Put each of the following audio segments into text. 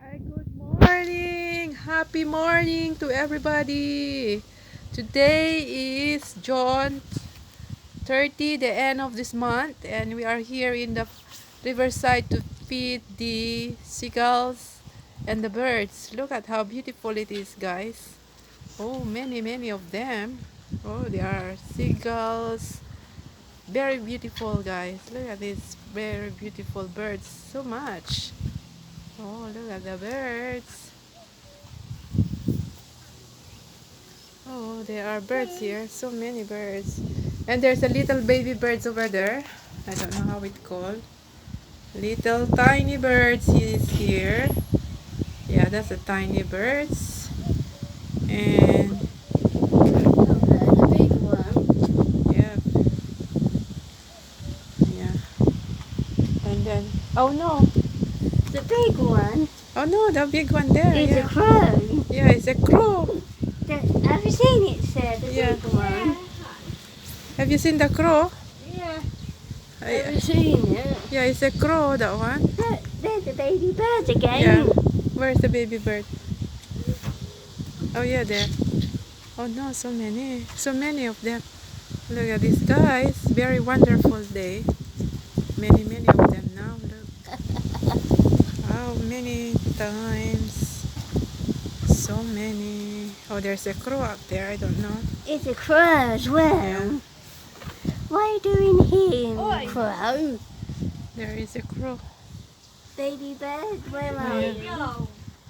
Hi, good morning. Happy morning to everybody. Today is June 30, the end of this month, and we are here in the riverside to feed the seagulls and the birds. Look at how beautiful it is, guys. Oh, many of them. Oh, there are seagulls. Very beautiful, guys. Look at these very beautiful birds. So much. Oh, look at the birds. Oh, there are birds here. So many birds. And there's a little baby birds over there. I don't know how it called. Little tiny birds is here. Yeah, that's a tiny birds. And The big one. yeah, yeah. And then oh no. The big one Oh no, the big one there. is a Yeah. crow. Yeah, it's a crow. Have you seen it, sir? The Yeah. big one. Have you seen the crow? Yeah. Have I, you seen it? yeah, it's a crow, that one. Look, there's the baby bird again. Yeah. Where's the baby bird? Oh yeah, there. Oh no, so many. So many of them. Look at this, guys. Very wonderful day. Many of them now. Look. How many times? So many. Oh, there's a crow up there. I don't know. It's a crow as well. Yeah. What are you doing here, crow? There is a crow. Baby bird, where are Yeah. you?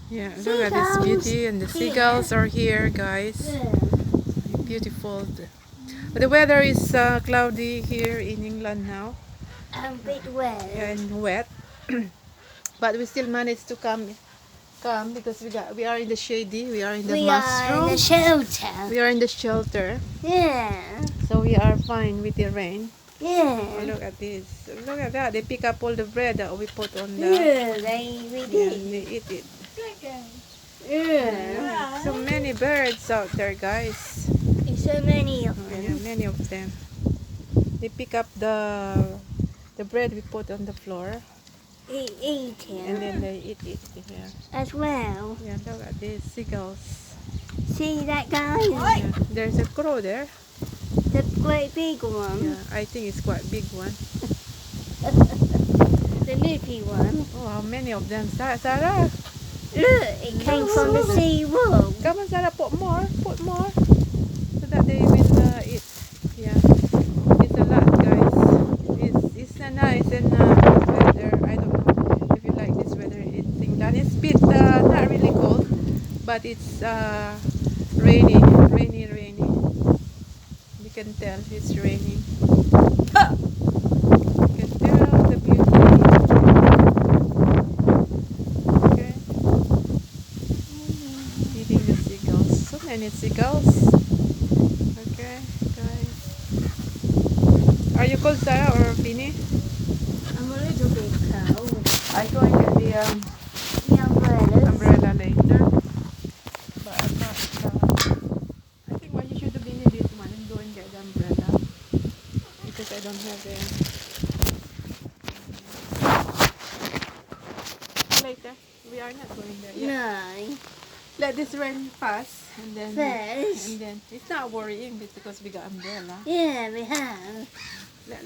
Yeah, look at this beauty. And the seagulls are here, guys. Yeah. Beautiful. The weather is cloudy here in England now. A bit wet. Yeah, and wet. But we still managed to come because we are in the shady. We are in the We are in the mushroom. shelter. We are in the shelter. Yeah. So we are fine with the rain. Oh, Yeah. look at this. Look at that. They pick up all the bread that we put on the... Yeah, we Yeah, did. they eat it. Yeah. So many birds out there, guys. So many of Oh, them. yeah, many of them. They pick up the bread we put on the floor, Eat and then it they eat it. Yeah, as well. yeah. Look at these seagulls. See that guy? Yeah. There's a crow there. The great big one. Yeah, I think it's quite a big one. The loopy one. Oh, how many of them? Sarah, Look, it came from the sea wall. come on, Sarah, put more, so that they will eat. Yeah, it's a lot, guys. It's a nice and good weather. I don't know if you like this weather in England. It's a bit not really cold, but it's rainy. You can tell it's raining. You can tell the beauty. Okay. Feeding the seagulls. So many seagulls. Okay, guys. Are you cold, Sarah or Finny? I'm a little bit cold. I go and get the The umbrellas. umbrella later. But I'm not. I think what you should have been in this one and go and get the umbrella because I don't have it. Later. We are not going there yet. No. Let this rain pass and then First. and then it's not worrying because we got umbrella. Yeah, we have.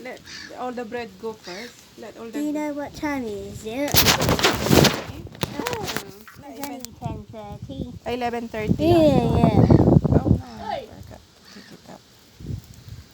Let all the bread go first. Let all Do you the know what time it is yet? Oh, it's only 10:30. 11:30. Yeah, yeah.